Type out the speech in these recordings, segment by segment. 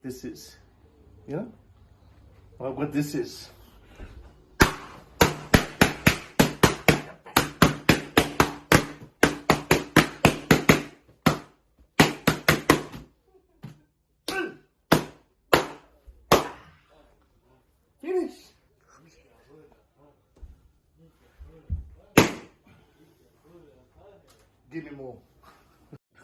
This is, you know, what this is. Finish. Give me more.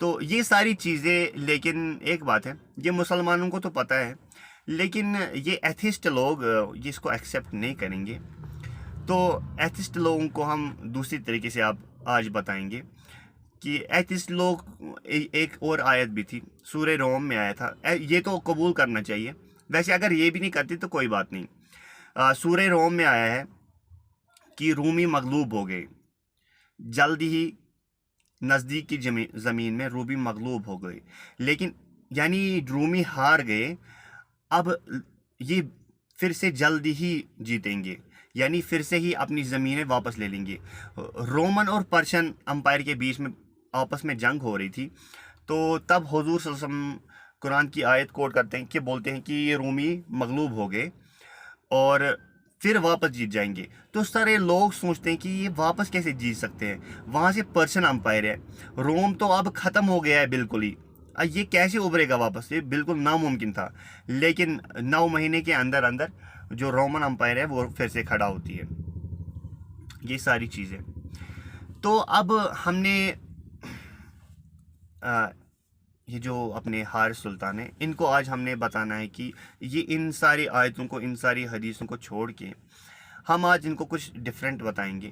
تو یہ ساری چیزیں، لیکن ایک بات ہے، یہ مسلمانوں کو تو پتہ ہے، لیکن یہ ایتھسٹ لوگ اس کو ایکسیپٹ نہیں کریں گے. تو ایتھسٹ لوگوں کو ہم دوسری طریقے سے آج بتائیں گے کہ ایتھسٹ لوگ، ایک اور آیت بھی تھی سورہ روم میں آیا تھا، یہ تو قبول کرنا چاہیے. ویسے اگر یہ بھی نہیں کرتے تو کوئی بات نہیں. سورہ روم میں آیا ہے کہ رومی مغلوب ہو گئے، جلد ہی نزدیک کی زمین میں رومی مغلوب ہو گئے. لیکن یعنی رومی ہار گئے، اب یہ پھر سے جلد ہی جیتیں گے، یعنی پھر سے ہی اپنی زمینیں واپس لے لیں گے. رومن اور پرشین امپائر کے بیچ میں آپس میں جنگ ہو رہی تھی. تو تب حضور صلی اللہ علیہ وسلم قرآن کی آیت کوٹ کرتے ہیں کہ بولتے ہیں کہ یہ رومی مغلوب ہو گئے اور پھر واپس جیت جائیں گے. تو سارے لوگ سوچتے ہیں کہ یہ واپس کیسے جیت سکتے ہیں، وہاں سے پرشین امپائر ہے، روم تو اب ختم ہو گیا ہے بالکل ہی، یہ کیسے ابھرے گا واپس؟ یہ بالکل ناممکن تھا. لیکن 9 مہینے کے اندر جو رومن امپائر ہے وہ پھر سے کھڑا ہوتی ہے. یہ ساری چیزیں. تو اب ہم نے یہ جو اپنے حارث سلطان ہیں، ان کو آج ہم نے بتانا ہے کہ یہ ان ساری آیتوں کو، ان ساری حدیثوں کو چھوڑ کے ہم آج ان کو کچھ ڈیفرنٹ بتائیں گے.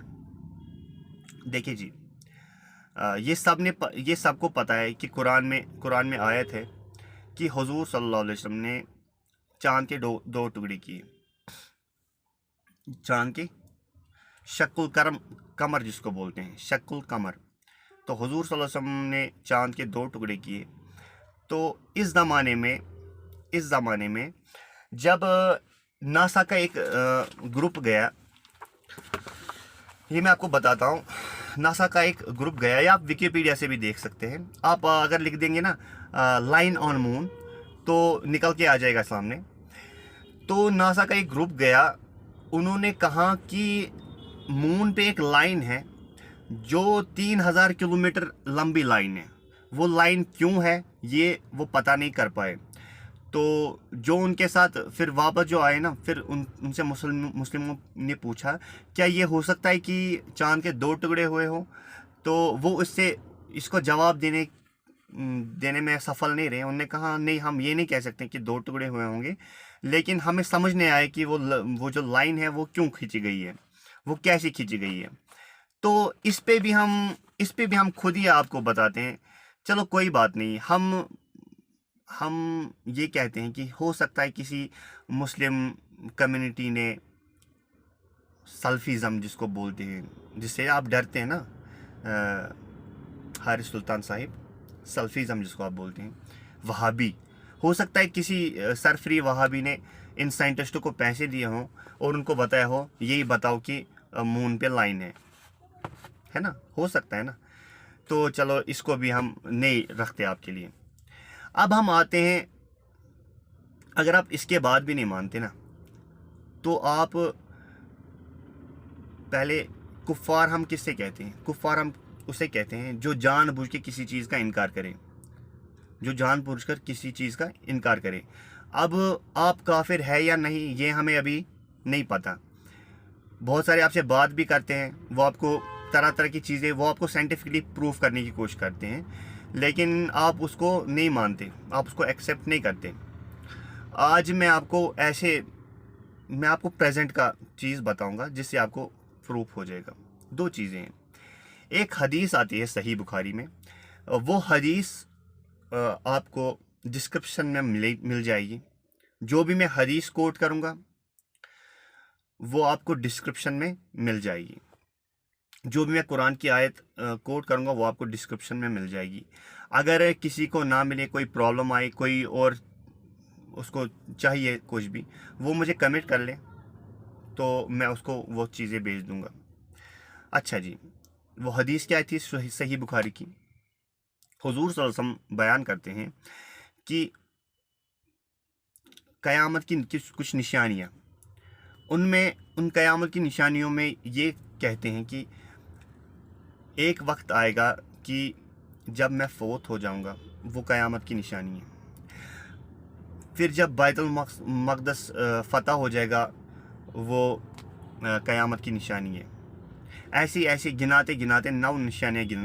دیکھیں جی، یہ سب کو پتہ ہے کہ قرآن میں آیت ہے کہ حضور صلی اللہ علیہ وسلم نے چاند کے دو ٹکڑے کیے. چاند کے شق القمر جس کو بولتے ہیں، شق القمر. تو حضور صلی اللہ علیہ وسلم نے چاند کے 2 ٹکڑے کیے. تو اس زمانے میں جب ناسا کا ایک گروپ گیا، یہ میں آپ کو بتاتا ہوں، ناسا کا ایک گروپ گیا، یا آپ ویکیپیڈیا سے بھی دیکھ سکتے ہیں. آپ اگر لکھ دیں گے نا لائن آن مون تو نکل کے آ جائے گا سامنے. تو ناسا کا ایک گروپ گیا، انہوں نے کہا کہ مون پہ ایک لائن ہے جو 3000 کلومیٹر لمبی لائن ہے. وہ لائن کیوں ہے یہ وہ پتہ نہیں کر پائے. تو جو ان کے ساتھ پھر واپس جو آئے نا، پھر ان سے مسلموں نے پوچھا کیا یہ ہو سکتا ہے کہ چاند کے 2 ٹکڑے ہوئے ہوں؟ تو وہ اس کو جواب دینے میں سفل نہیں رہے. انہوں نے کہا نہیں، ہم یہ نہیں کہہ سکتے کہ 2 ٹکڑے ہوئے ہوں گے، لیکن ہمیں سمجھ نہیں آئے کہ وہ جو لائن ہے وہ کیوں کھینچی گئی ہے، وہ کیسے کھینچی گئی ہے. تو اس پہ بھی ہم خود ہی آپ کو بتاتے ہیں. چلو کوئی بات نہیں، ہم یہ کہتے ہیں کہ ہو سکتا ہے کسی مسلم کمیونٹی نے سلفیزم جس کو بولتے ہیں، جس سے آپ ڈرتے ہیں نا حارث سلطان صاحب، سلفیزم جس کو آپ بولتے ہیں، وہابی، ہو سکتا ہے کسی سرفری وہابی نے ان سائنٹسٹوں کو پیسے دیے ہوں اور ان کو بتایا ہو یہی بتاؤ کہ مون پہ لائن ہے نا، ہو سکتا ہے نا. تو چلو اس کو بھی ہم نہیں رکھتے آپ کے لیے. اب ہم آتے ہیں، اگر آپ اس کے بعد بھی نہیں مانتے نا تو آپ پہلے کفار ہم کس سے کہتے ہیں؟ کفار ہم اسے کہتے ہیں جو جان بوجھ کے کسی چیز کا انکار کرے، جو جان بوجھ کر کسی چیز کا انکار کرے. اب آپ کافر ہے یا نہیں یہ ہمیں ابھی نہیں پتہ. بہت سارے آپ سے بات بھی کرتے ہیں، وہ آپ کو طرح کی چیزیں، وہ آپ کو سائنٹیفکلی پروف کرنے کی کوشش کرتے ہیں، لیکن آپ اس کو نہیں مانتے، آپ اس کو ایکسیپٹ نہیں کرتے. آج میں آپ کو پریزنٹ کا چیز بتاؤں گا جس سے آپ کو پروف ہو جائے گا. 2 چیزیں ہیں. ایک حدیث آتی ہے صحیح بخاری میں، وہ حدیث آپ کو ڈسکرپشن میں مل جائے گی. جو بھی میں حدیث کوٹ کروں گا وہ آپ کو ڈسکرپشن میں مل جائے گی. جو بھی میں قرآن کی آیت کوٹ کروں گا وہ آپ کو ڈسکرپشن میں مل جائے گی. اگر کسی کو نہ ملے، کوئی پرابلم آئے، کوئی اور اس کو چاہیے کچھ بھی، وہ مجھے کمنٹ کر لے تو میں اس کو وہ چیزیں بھیج دوں گا. اچھا جی، وہ حدیث کیا تھی صحیح بخاری کی؟ حضور صلی اللہ علیہ وسلم بیان کرتے ہیں کہ قیامت کی کچھ نشانیاں، ان قیامت کی نشانیوں میں یہ کہتے ہیں کہ ایک وقت آئے گا کہ جب میں فوت ہو جاؤں گا، وہ قیامت کی نشانی ہے. پھر جب بیت المقدس فتح ہو جائے گا، وہ قیامت کی نشانی ہے. ایسی گناتے 9 نشانیاں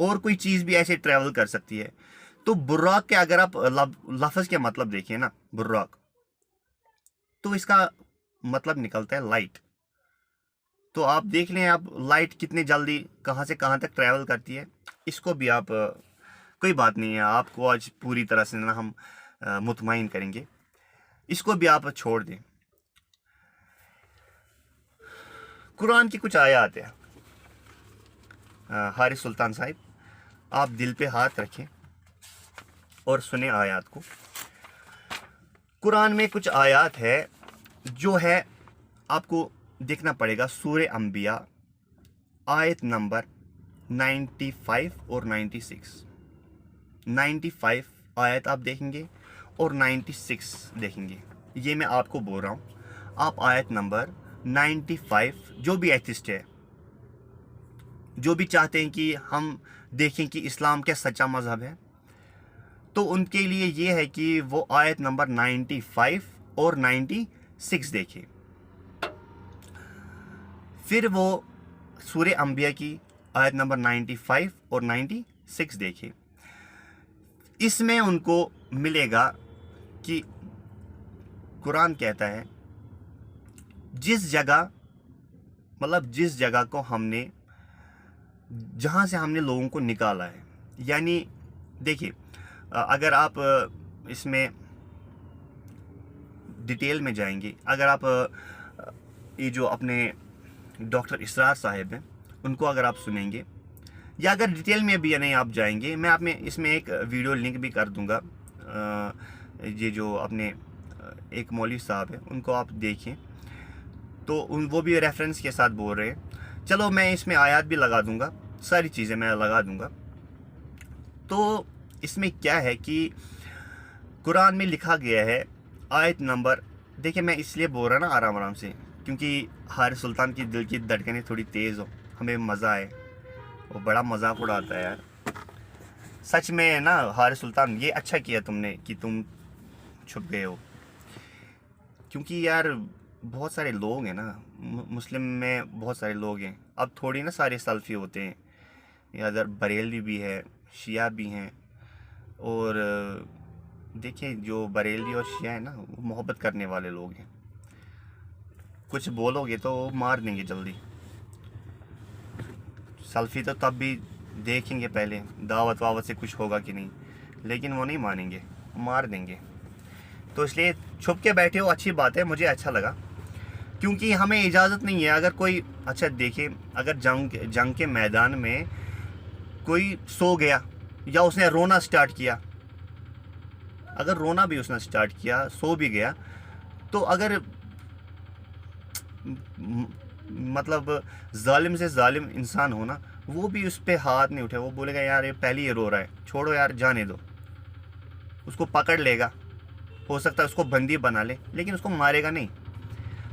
اور کوئی چیز بھی ایسے ٹریول کر سکتی ہے. تو براق کے اگر آپ لفظ کے مطلب دیکھیں نا براق, تو اس کا مطلب نکلتا ہے لائٹ. تو آپ دیکھ لیں آپ لائٹ کتنی جلدی کہاں سے کہاں تک ٹریول کرتی ہے. اس کو بھی آپ کوئی بات نہیں ہے, آپ کو آج پوری طرح سے نا ہم مطمئن کریں گے, اس کو بھی آپ چھوڑ دیں. قرآن کی کچھ آیات ہیں. حارث سلطان صاحب, آپ دل پہ ہاتھ رکھیں اور سنیں آیات کو. قرآن میں کچھ آیات ہے جو ہے آپ کو دیکھنا پڑے گا. سورہ انبیاء آیت نمبر 95 اور 96. 95 آیت آپ دیکھیں گے اور 96 دیکھیں گے. یہ میں آپ کو بول رہا ہوں. آپ آیت نمبر 95, جو بھی ایتھسٹ ہے, جو بھی چاہتے ہیں کہ ہم دیکھیں کہ اسلام کیا سچا مذہب ہے, تو ان کے لیے یہ ہے کہ وہ آیت نمبر 95 اور 96 دیکھیں. پھر وہ سورہ انبیاء کی آیت نمبر 95 اور 96 دیکھیں. اس میں ان کو ملے گا کہ قرآن کہتا ہے جس جگہ, مطلب جس جگہ کو ہم نے, جہاں سے ہم نے لوگوں کو نکالا ہے. یعنی دیکھیے, اگر آپ اس میں ڈیٹیل میں جائیں گے, اگر آپ یہ جو اپنے ڈاکٹر اسرار صاحب ہیں ان کو اگر آپ سنیں گے, یا اگر ڈیٹیل میں بھی نہیں آپ جائیں گے, میں آپ میں اس میں ایک ویڈیو لنک بھی کر دوں گا. یہ جو اپنے ایک مولوی صاحب ہیں ان کو آپ دیکھیں, تو وہ بھی ریفرنس کے ساتھ بول رہے ہیں. چلو میں اس میں آیات بھی لگا دوں گا, ساری چیزیں میں لگا دوں گا. تو اس میں کیا ہے کہ قرآن میں لکھا گیا ہے آیت نمبر, دیکھیں میں اس لیے بول رہا نا آرام آرام سے, کیونکہ حارث سلطان کی دل کی دھڑکنیں تھوڑی تیز ہو, ہمیں مزہ آئے. وہ بڑا مذاق اڑاتا ہے یار سچ میں نا. حارث سلطان, یہ اچھا کیا تم نے کہ تم چھپ گئے ہو, کیونکہ یار بہت سارے لوگ ہیں نا, مسلم میں بہت سارے لوگ ہیں. اب تھوڑی نا سارے سلفی ہوتے ہیں, ادھر بریلوی بھی ہے, شیعہ بھی ہیں. اور دیکھیں جو بریلوی اور شیعہ ہیں نا, وہ محبت کرنے والے لوگ ہیں. کچھ بولو گے تو مار دیں گے جلدی. سلفی تو تب بھی دیکھیں گے پہلے دعوت واوت سے کچھ ہوگا کہ نہیں, لیکن وہ نہیں مانیں گے, مار دیں گے. تو اس لیے چھپ کے بیٹھے ہو, اچھی بات ہے, مجھے اچھا لگا. کیونکہ ہمیں اجازت نہیں ہے. اگر کوئی, اچھا دیکھیں, اگر جنگ کے میدان میں کوئی سو گیا یا اس نے رونا سٹارٹ کیا, اگر رونا بھی اس نے سٹارٹ کیا, سو بھی گیا, تو اگر مطلب ظالم سے ظالم انسان ہونا, وہ بھی اس پہ ہاتھ نہیں اٹھے. وہ بولے گا یار یہ پہلے ہی رو رہا ہے, چھوڑو یار, جانے دو. اس کو پکڑ لے گا, ہو سکتا ہے اس کو بندی بنا لے, لیکن اس کو مارے گا نہیں.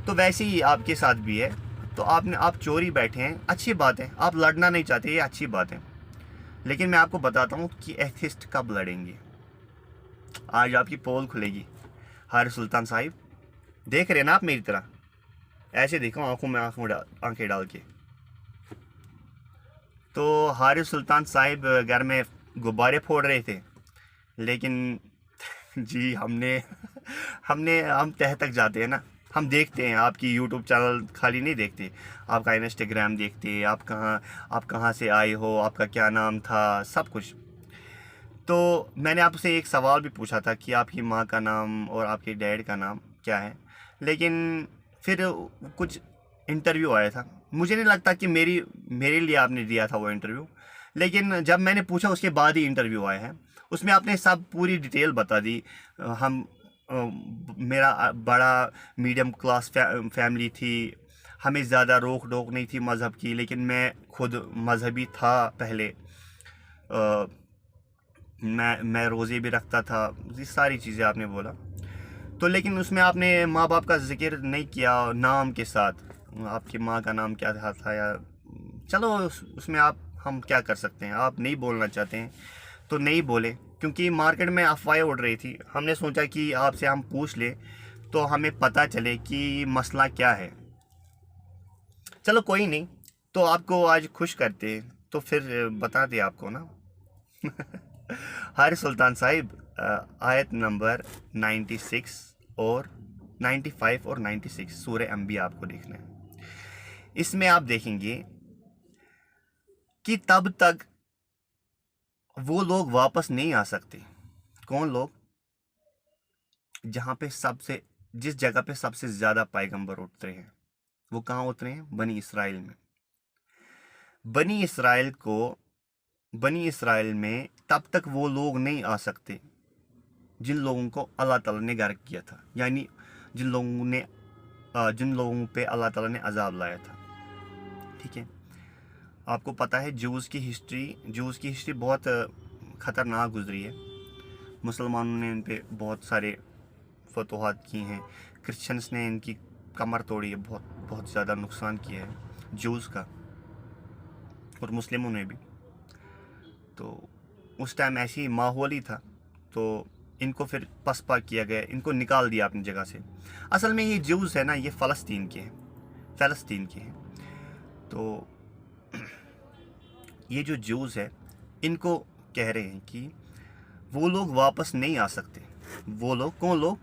تو ویسے ہی آپ کے ساتھ بھی ہے. تو آپ چوری بیٹھے ہیں, اچھی بات ہے. آپ لڑنا نہیں چاہتے, یہ اچھی بات ہے. لیکن میں آپ کو بتاتا ہوں کہ ایتھسٹ کب لڑیں گے. آج آپ کی پول کھلے گی. حارث سلطان صاحب دیکھ رہے ہیں نا آپ میری طرح, ایسے دیکھو آنکھوں میں آنکھیں ڈال کے. تو حارث سلطان صاحب گھر میں غبارے پھوڑ رہے تھے, لیکن جی ہم تہ تک جاتے ہیں نا. ہم دیکھتے ہیں آپ کی یوٹیوب چینل خالی نہیں دیکھتے, آپ کا انسٹاگرام دیکھتے ہیں, آپ کہاں سے آئے ہو, آپ کا کیا نام تھا, سب کچھ. تو میں نے آپ سے ایک سوال بھی پوچھا تھا کہ آپ کی ماں کا نام اور آپ کے ڈیڈ کا نام کیا ہے, لیکن پھر کچھ انٹرویو آیا تھا. مجھے نہیں لگتا کہ میرے لیے آپ نے دیا تھا وہ انٹرویو, لیکن جب میں نے پوچھا اس کے بعد ہی انٹرویو آیا ہے. اس میں آپ نے سب پوری ڈیٹیل بتا دی. میرا بڑا میڈیم کلاس فیملی تھی, ہمیں زیادہ روک ٹوک نہیں تھی مذہب کی, لیکن میں خود مذہبی تھا پہلے, میں روزے بھی رکھتا تھا. یہ ساری چیزیں آپ نے بولا. تو لیکن اس میں آپ نے ماں باپ کا ذکر نہیں کیا نام کے ساتھ. آپ کی ماں کا نام کیا تھا یا چلو اس میں ہم کیا کر سکتے ہیں. آپ نہیں بولنا چاہتے ہیں تو نہیں بولے, کیونکہ مارکیٹ میں افواہیں اڑ رہی تھی. ہم نے سوچا کہ آپ سے ہم پوچھ لیں تو ہمیں پتہ چلے کہ مسئلہ کیا ہے. چلو کوئی نہیں, تو آپ کو آج خوش کرتے ہیں. تو پھر بتا دیا آپ کو نا. حارث سلطان صاحب آیت نمبر 96 اور 95 اور 96 سورہ انبیاء آپ کو دیکھنا ہے. اس میں آپ دیکھیں گے کہ تب تک وہ لوگ واپس نہیں آ سکتے. کون لوگ؟ جہاں پہ جس جگہ پہ سب سے زیادہ پیغمبر اترے ہیں. وہ کہاں اترے ہیں؟ بنی اسرائیل میں. بنی اسرائیل میں تب تک وہ لوگ نہیں آ سکتے جن لوگوں کو اللہ تعالیٰ نے غرق کیا تھا، یعنی جن لوگوں پہ اللہ تعالیٰ نے عذاب لایا تھا. ٹھیک ہے. آپ کو پتہ ہے جوز کی ہسٹری بہت خطرناک گزری ہے. مسلمانوں نے ان پہ بہت سارے فتوحات کی ہیں. کرسچنس نے ان کی کمر توڑی ہے، بہت زیادہ نقصان کیا ہے جوز کا، اور مسلموں نے بھی. تو اس ٹائم ایسی ماحول ہی تھا، تو ان کو پھر پسپا کیا گیا، ان کو نکال دیا اپنی جگہ سے. اصل میں یہ جوز ہے نا، یہ فلسطین کے ہیں. تو یہ جو جوز ہے ان کو کہہ رہے ہیں کہ وہ لوگ واپس نہیں آ سکتے. وہ لوگ کون لوگ؟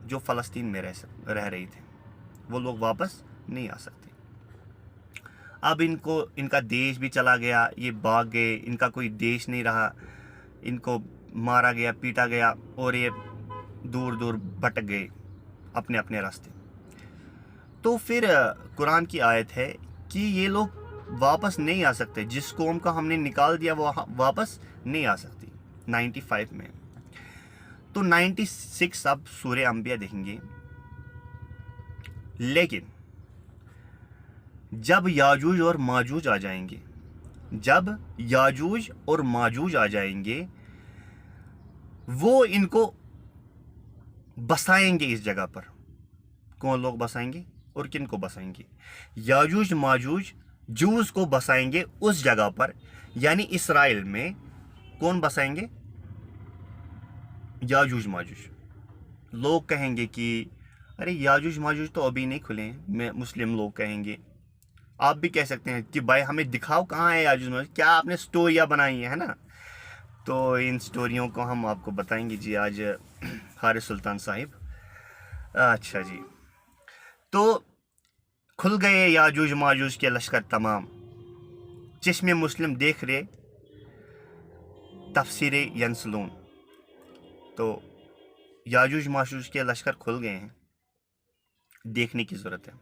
جو فلسطین میں رہ رہی تھے، وہ لوگ واپس نہیں آ سکتے. اب ان کا دیش بھی چلا گیا، یہ بھاگ گئے، ان کا کوئی دیش نہیں رہا، ان کو مارا گیا، پیٹا گیا، اور یہ دور دور بھٹک گئے اپنے اپنے راستے. تو پھر قرآن کی آیت ہے کہ یہ لوگ واپس نہیں آ سکتے. جس قوم کا ہم نے نکال دیا وہ واپس نہیں آ سکتی. 95 میں. تو 96 اب سورہ انبیاء دیکھیں گے. لیکن جب یاجوج اور ماجوج آ جائیں گے وہ ان کو بسائیں گے اس جگہ پر. کون لوگ بسائیں گے اور کن کو بسائیں گے؟ یاجوج ماجوج جوز کو بسائیں گے اس جگہ پر، یعنی اسرائیل میں. کون بسائیں گے؟ یاجوج ماجوج. لوگ کہیں گے کہ ارے یاجوج ماجوج تو ابھی نہیں کھلے ہیں. مسلم لوگ کہیں گے، آپ بھی کہہ سکتے ہیں کہ بھائی ہمیں دکھاؤ کہاں ہے یاجوج ماجوج. کیا آپ نے سٹوریاں بنائی ہیں نا؟ تو ان سٹوریوں کو ہم آپ کو بتائیں گے جی آج حارث سلطان صاحب. اچھا جی. تو کھل گئے یاجوج ماجوج کے لشکر تمام، چشم مسلم دیکھ رہے تفسیر ینسلون. تو یاجوج ماجوج کے لشکر کھل گئے ہیں، دیکھنے کی ضرورت ہے.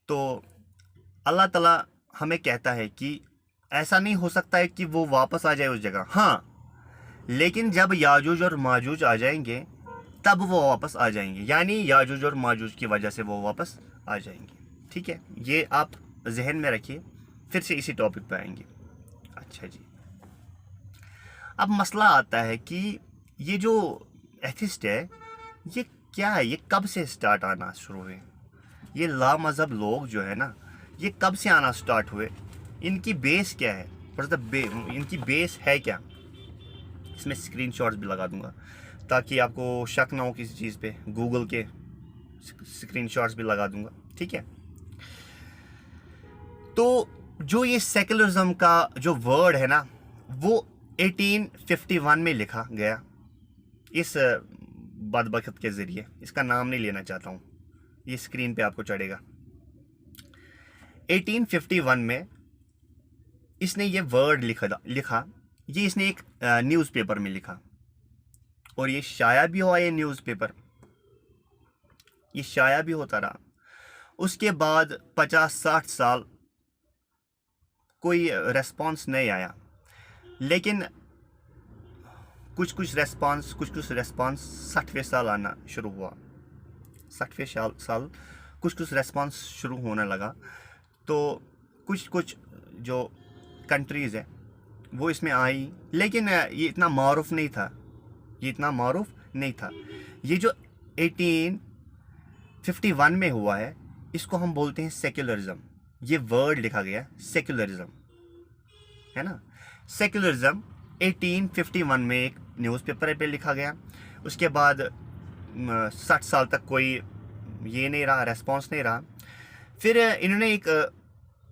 تو اللہ تعالیٰ ہمیں کہتا ہے کہ ایسا نہیں ہو سکتا ہے کہ وہ واپس آ جائے اس جگہ. ہاں، لیکن جب یاجوج اور ماجوج آ جائیں گے تب وہ واپس آ جائیں گے، یعنی یاجوج اور ماجوج کی وجہ سے وہ واپس آ جائیں گے. ٹھیک ہے، یہ آپ ذہن میں رکھیے، پھر سے اسی ٹاپک پہ آئیں گے. اچھا جی. اب مسئلہ آتا ہے کہ یہ جو ایتھسٹ ہے یہ کیا ہے؟ یہ کب سے سٹارٹ آنا شروع ہوئے؟ یہ لا مذہب لوگ جو ہے نا، یہ کب سے آنا سٹارٹ ہوئے؟ ان کی بیس کیا ہے؟ ان کی بیس ہے کیا؟ اس میں اسکرین شاٹس بھی لگا دوں گا تاکہ آپ کو شک نہ ہو کسی چیز پہ. گوگل کے اسکرین شاٹس بھی لگا دوں گا. ٹھیک ہے. تو جو یہ سیکولرزم کا جو ورڈ ہے نا، وہ 1851 میں لکھا گیا اس بدبخت کے ذریعے. اس کا نام نہیں لینا چاہتا ہوں، یہ اسکرین پہ آپ کو چڑھے گا. 1851 میں اس نے یہ ورڈ لکھا. یہ اس نے ایک نیوز پیپر میں لکھا، اور یہ شائع بھی ہوا. یہ نیوز پیپر یہ شائع بھی ہوتا رہا. اس کے بعد 50-60 سال کوئی ریسپانس نہیں آیا. لیکن کچھ ریسپانس 60ویں سال آنا شروع ہوا. 60ویں سال کچھ ریسپانس شروع ہونے لگا. تو کچھ جو کنٹریز ہیں وہ اس میں آئی، لیکن یہ اتنا معروف نہیں تھا. یہ جو 1851 میں ہوا ہے اس کو ہم بولتے ہیں سیکولرزم. یہ ورڈ لکھا گیا سیکولرزم ہے نا. سیکولرزم 1851 میں ایک نیوز پیپر پہ لکھا گیا. اس کے بعد 60 سال تک کوئی یہ نہیں رہا، ریسپانس نہیں رہا. پھر انہوں نے ایک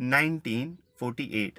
1948,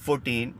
14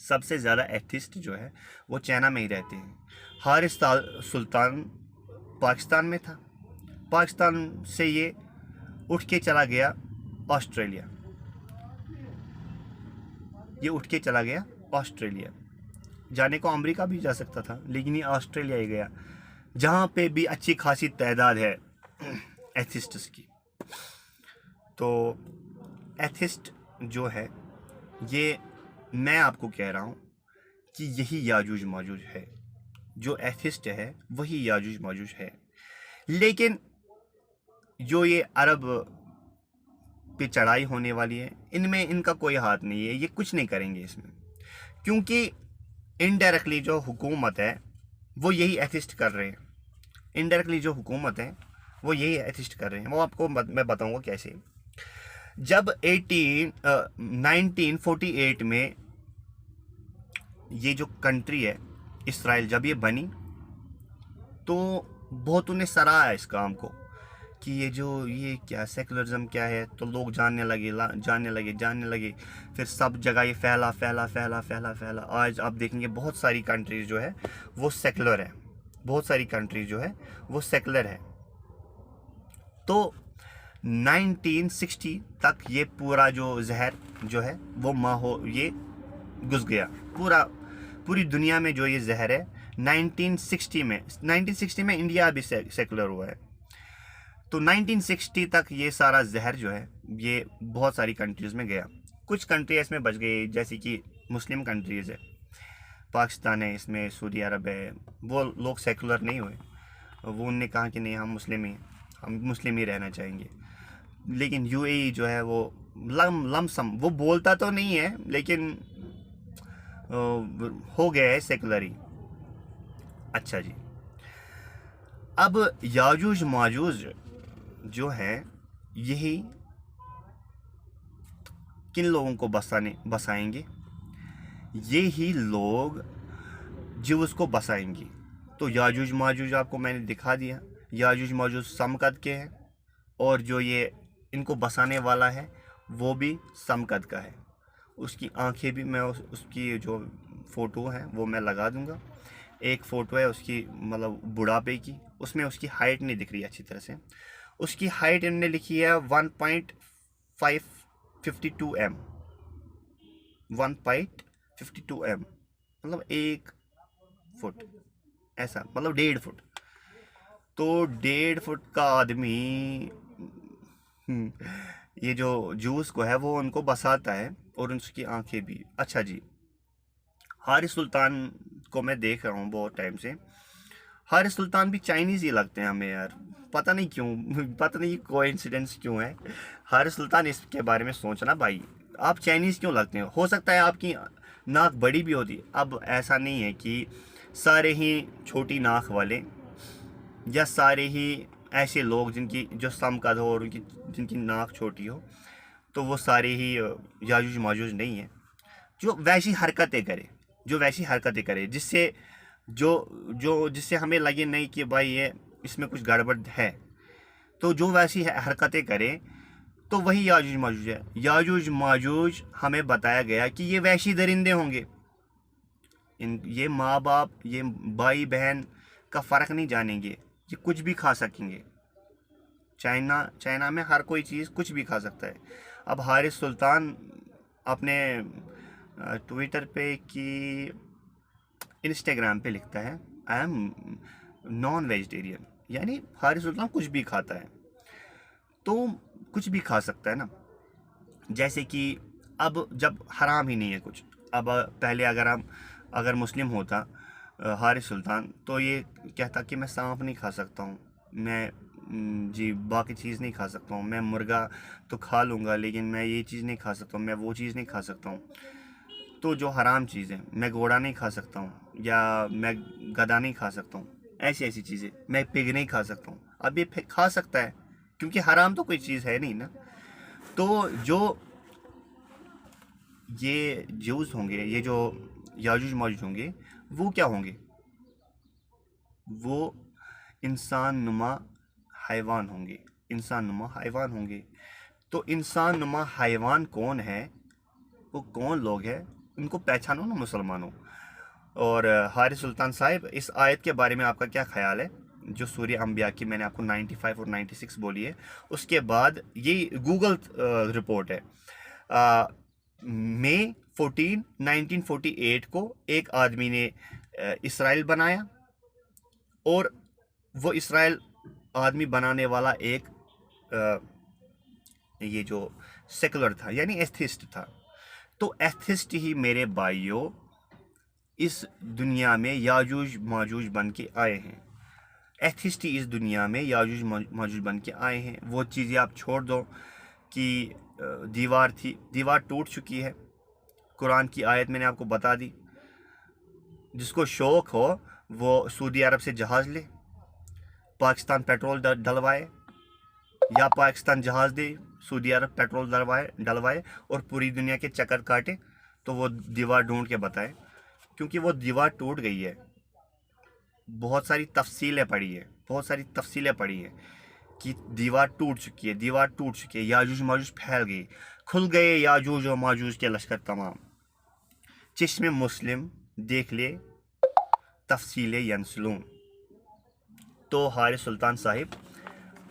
سب سے زیادہ ایتھسٹ جو ہے وہ چائنا میں ہی رہتے ہیں. حارث سلطان پاکستان میں تھا. پاکستان سے یہ اٹھ کے چلا گیا آسٹریلیا. جانے کو امریکہ بھی جا سکتا تھا لیکن یہ آسٹریلیا ہی گیا, جہاں پہ بھی اچھی خاصی تعداد ہے ایتھسٹس کی. تو ایتھسٹ جو ہے یہ میں آپ کو کہہ رہا ہوں کہ یہی یاجوج ماجوج ہے. جو ایتھسٹ ہے وہی یاجوج ماجوج ہے. لیکن جو یہ عرب پہ چڑھائی ہونے والی ہے ان کا کوئی ہاتھ نہیں ہے. یہ کچھ نہیں کریں گے اس میں, کیونکہ انڈائریکٹلی جو حکومت ہے وہ یہی ایتھسٹ کر رہے ہیں. وہ آپ کو میں بتاؤں گا کیسے. جب 1948 میں یہ جو کنٹری ہے اسرائیل جب یہ بنی تو بہتوں نے سراہا اس کام کو کہ یہ کیا سیکولرزم کیا ہے. تو لوگ جاننے لگے. پھر سب جگہ یہ پھیلا. آج آپ دیکھیں گے بہت ساری کنٹریز جو ہے وہ سیکولر ہے. تو 1960 تک یہ پورا جو زہر جو ہے وہ یہ گھس گیا. پوری دنیا میں جو یہ زہر ہے 1960 میں انڈیا بھی سیکولر ہوا ہے. تو 1960 تک یہ سارا زہر جو ہے یہ بہت ساری کنٹریز میں گیا. کچھ کنٹری اس میں بچ گئی, جیسے کہ مسلم کنٹریز ہے, پاکستان ہے, اس میں سعودی عرب ہے. وہ لوگ سیکولر نہیں ہوئے, وہ انہوں نے کہا کہ نہیں ہم مسلم ہی رہنا چاہیں گے. لیکن یو اے ای جو ہے وہ لمسم وہ بولتا تو نہیں ہے لیکن ہو گیا ہے سیکولر ہی. اچھا جی, اب یاجوج ماجوج جو ہے یہی کن لوگوں کو بسائیں گے؟ یہی لوگ جیوز کو بسائیں گے. تو یاجوج ماجوج آپ کو میں نے دکھا دیا. یاجوج ماجوج سمقد کے ہیں, اور جو یہ ان کو بسانے والا ہے وہ بھی سمقد کا ہے. اس کی آنکھیں بھی میں اس کی جو فوٹو ہے وہ میں لگا دوں گا. ایک فوٹو ہے اس کی مطلب بڑھاپے کی, اس میں اس کی ہائٹ نہیں دکھ رہی اچھی طرح سے. اس کی ہائٹ انہوں نے لکھی ہے 1.52 m. 1.52 m مطلب 1 فٹ, ایسا مطلب 1.5 فٹ. تو 1.5 فٹ کا آدمی یہ جو جوس کو ہے وہ ان کو بساتا ہے, اور ان کی آنکھیں بھی. اچھا جی, حارث سلطان کو میں دیکھ رہا ہوں بہت ٹائم سے. حارث سلطان بھی چائنیز ہی لگتے ہیں ہمیں یار, پتہ نہیں کیوں, پتہ نہیں کوئنسیڈنس کیوں ہے. حارث سلطان اس کے بارے میں سوچنا بھائی, آپ چائنیز کیوں لگتے ہیں؟ ہو سکتا ہے آپ کی ناک بڑی بھی ہوتی. اب ایسا نہیں ہے کہ سارے ہی چھوٹی ناک والے یا سارے ہی ایسے لوگ جو سمقد ہو اور جن کی ناک چھوٹی ہو تو وہ سارے ہی یاجوج ماجوج نہیں ہیں. جو ویسی حرکتیں کرے جس سے ہمیں لگے نہیں کہ بھائی یہ اس میں کچھ گڑبڑ ہے, تو جو ویسی حرکتیں کرے تو وہی یاجوج ماجوج ہے. یاجوج ماجوج ہمیں بتایا گیا کہ یہ وحشی درندے ہوں گے. یہ ماں باپ, یہ بھائی بہن کا فرق نہیں جانیں گے, یہ کچھ بھی کھا سکیں گے. چائنا میں ہر کوئی چیز کچھ بھی کھا سکتا ہے. اب حارث سلطان اپنے ٹویٹر پہ کی انسٹاگرام پہ لکھتا ہے آئی ایم نان ویجیٹیرین, یعنی حارث سلطان کچھ بھی کھاتا ہے. تو کچھ بھی کھا سکتا ہے نا. جیسے کہ اب جب حرام ہی نہیں ہے کچھ, اب پہلے اگر مسلم ہوتا حارث سلطان تو یہ کہتا کہ میں سانپ نہیں کھا سکتا ہوں, میں باقی چیز نہیں کھا سکتا ہوں, میں مرغا تو کھا لوں گا لیکن میں یہ چیز نہیں کھا سکتا ہوں, میں وہ چیز نہیں کھا سکتا ہوں. تو جو حرام چیزیں, میں گھوڑا نہیں کھا سکتا ہوں, یا میں گدھا نہیں کھا سکتا ہوں, ایسی چیزیں, میں پگ نہیں کھا سکتا ہوں. اب یہ کھا سکتا ہے کیونکہ حرام تو کوئی چیز ہے نہیں نا. تو جو یہ جوز ہوں گے, یہ جو یاجوج ماجوج ہوں گے, وہ کیا ہوں گے؟ وہ انسان نما حیوان ہوں گے. تو انسان نما حیوان کون ہے, وہ کون لوگ ہیں؟ ان کو پہچانو نا مسلمانوں. اور حارث سلطان صاحب، اس آیت کے بارے میں آپ کا کیا خیال ہے جو سورہ انبیاء کی میں نے آپ کو 95 اور 96 بولی ہے؟ اس کے بعد یہ گوگل رپورٹ ہے، مئی 14 1948 کو ایک آدمی نے اسرائیل بنایا، اور وہ اسرائیل آدمی بنانے والا ایک یہ جو سیکولر تھا، یعنی ایتھسٹ تھا. تو ایتھسٹ ہی میرے بھائیوں اس دنیا میں یاجوج ماجوج بن کے آئے ہیں. ایتھسٹ ہی اس دنیا میں یاجوج ماجوج بن کے آئے ہیں. وہ چیزیں آپ چھوڑ دو کہ دیوار تھی، دیوار ٹوٹ چکی ہے. قرآن کی آیت میں نے آپ کو بتا دی. جس کو شوق ہو وہ سعودی عرب سے جہاز لے، پاکستان پیٹرول ڈلوائے، یا پاکستان جہاز دے، سعودی عرب پیٹرول ڈلوائے اور پوری دنیا کے چکر کاٹے تو وہ دیوار ڈھونڈ کے بتائے، کیونکہ وہ دیوار ٹوٹ گئی ہے. بہت ساری تفصیلیں پڑھی ہیں کہ دیوار ٹوٹ چکی ہے، یاجوج ماجوج پھیل گئی، کھل گئے یاجوج و ماجوج کے لشکر تمام. چشم مسلم دیکھ لے تفصیل ینسلون. تو حارث سلطان صاحب،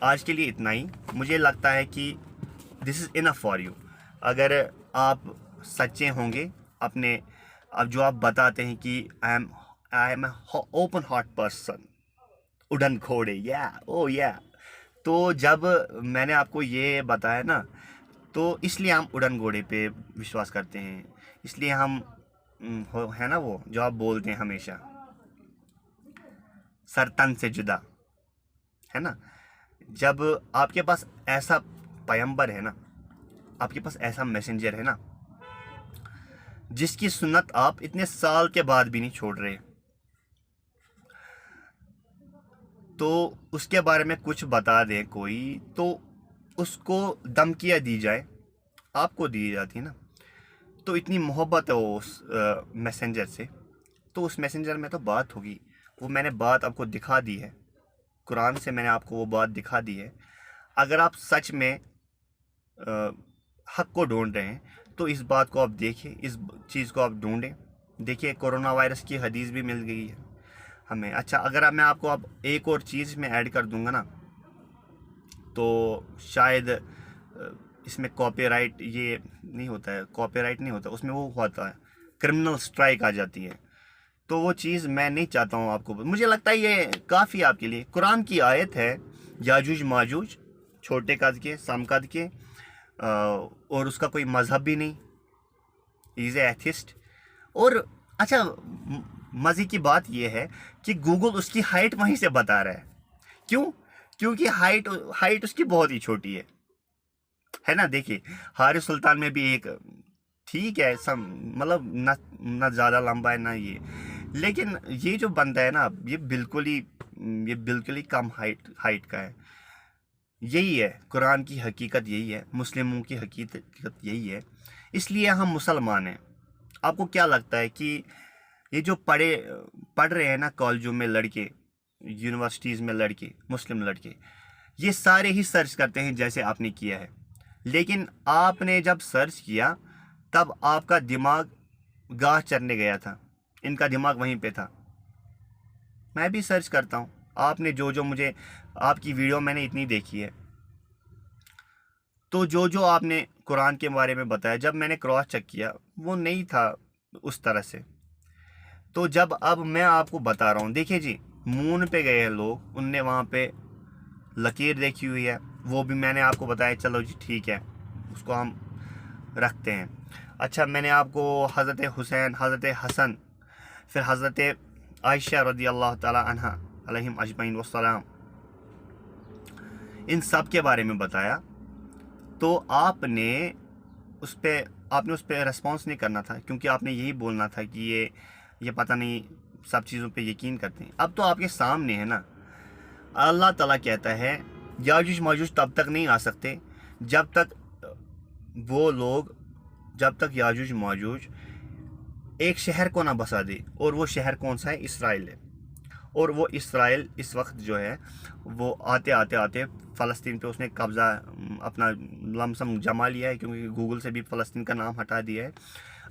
آج کے لیے اتنا ہی. مجھے لگتا ہے کہ دس از انف فار یو. اگر آپ سچے ہوں گے اپنے، اب جو آپ بتاتے ہیں کہ I am a open heart person, اڑن گھوڑے، تو جب میں نے آپ کو یہ بتایا نا، تو اس لیے ہم اڑن گھوڑے پہ وشواس کرتے ہیں. اس لیے ہم ہے نا وہ جو آپ بولتے ہیں ہمیشہ، سر تن سے جدا، ہے نا. جب آپ کے پاس ایسا پیمبر ہے نا، آپ کے پاس ایسا میسنجر ہے نا، جس کی سنت آپ اتنے سال کے بعد بھی نہیں چھوڑ رہے، تو اس کے بارے میں کچھ بتا دے کوئی، تو اس کو دھمکیاں دی جائے، آپ کو دی جاتی نا. تو اتنی محبت ہے اس میسنجر سے، تو اس میسنجر میں تو بات ہوگی. وہ میں نے بات آپ کو دکھا دی ہے، قرآن سے میں نے آپ کو وہ بات دکھا دی ہے. اگر آپ سچ میں حق کو ڈھونڈ رہے ہیں تو اس بات کو آپ دیکھیں، اس چیز کو آپ ڈھونڈیں. دیکھیے کرونا وائرس کی حدیث بھی مل گئی ہے ہمیں. اچھا، اگر میں آپ کو اب ایک اور چیز میں ایڈ کر دوں گا نا، تو شاید اس میں کاپی رائٹ یہ نہیں ہوتا ہے، کاپی رائٹ نہیں ہوتا، اس میں وہ ہوتا ہے کرمنل اسٹرائک آ جاتی ہے. تو وہ چیز میں نہیں چاہتا ہوں آپ کو. مجھے لگتا ہے یہ کافی آپ کے لیے. قرآن کی آیت ہے، یاجوج ماجوج چھوٹے قد کے، سم قد کے، اور اس کا کوئی مذہب بھی نہیں، ایز اے ایتھسٹ. اور اچھا، مزے کی بات یہ ہے کہ گوگل اس کی ہائٹ وہیں سے بتا رہا ہے. کیوں؟ کیونکہ ہائٹ اس کی بہت ہی چھوٹی ہے نا. دیکھیے حارث سلطان میں بھی ایک ٹھیک ہے، مطلب نہ زیادہ لمبا ہے نہ یہ، لیکن یہ جو بندہ ہے نا، یہ بالکل ہی کم ہائٹ کا ہے. یہی ہے قرآن کی حقیقت، یہی ہے مسلموں کی حقیقت، یہی ہے. اس لیے ہم مسلمان ہیں. آپ کو کیا لگتا ہے کہ یہ جو پڑھ رہے ہیں نا کالجوں میں لڑکے، یونیورسٹیز میں لڑکے، مسلم لڑکے، یہ سارے ہی سرچ کرتے ہیں جیسے آپ نے کیا ہے. لیکن آپ نے جب سرچ کیا تب آپ کا دماغ گاہ چرنے گیا تھا، ان کا دماغ وہیں پہ تھا. میں بھی سرچ کرتا ہوں. آپ نے جو مجھے، آپ کی ویڈیو میں نے اتنی دیکھی ہے، تو جو آپ نے قرآن کے بارے میں بتایا، جب میں نے کراس چیک کیا وہ نہیں تھا اس طرح سے. تو جب اب میں آپ کو بتا رہا ہوں، دیکھیے جی، مون پہ گئے ہیں لوگ، ان نے وہاں پہ لکیر دیکھی ہوئی ہے، وہ بھی میں نے آپ کو بتایا. چلو جی ٹھیک ہے، اس کو ہم رکھتے ہیں. اچھا، میں نے آپ کو حضرت حسین، حضرت حسن، پھر حضرت عائشہ رضی اللہ تعالی عنہ علیہم اجمعین والسلام، ان سب کے بارے میں بتایا. تو آپ نے اس پہ ریسپانس نہیں کرنا تھا، کیونکہ آپ نے یہی بولنا تھا کہ یہ پتہ نہیں سب چیزوں پہ یقین کرتے ہیں. اب تو آپ کے سامنے ہے نا. اللہ تعالیٰ کہتا ہے یاجوج ماجوج تب تک نہیں آ سکتے جب تک وہ لوگ، جب تک یاجوج ماجوج ایک شہر کو نہ بسا دے. اور وہ شہر کون سا ہے؟ اسرائیل ہے. اور وہ اسرائیل اس وقت جو ہے وہ آتے فلسطین پہ اس نے قبضہ اپنا لمسم جما لیا ہے، کیونکہ گوگل سے بھی فلسطین کا نام ہٹا دیا ہے.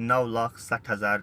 9,60,000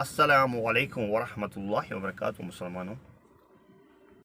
السلام علیکم ورحمۃ اللہ وبرکاتہ مسلمانوں.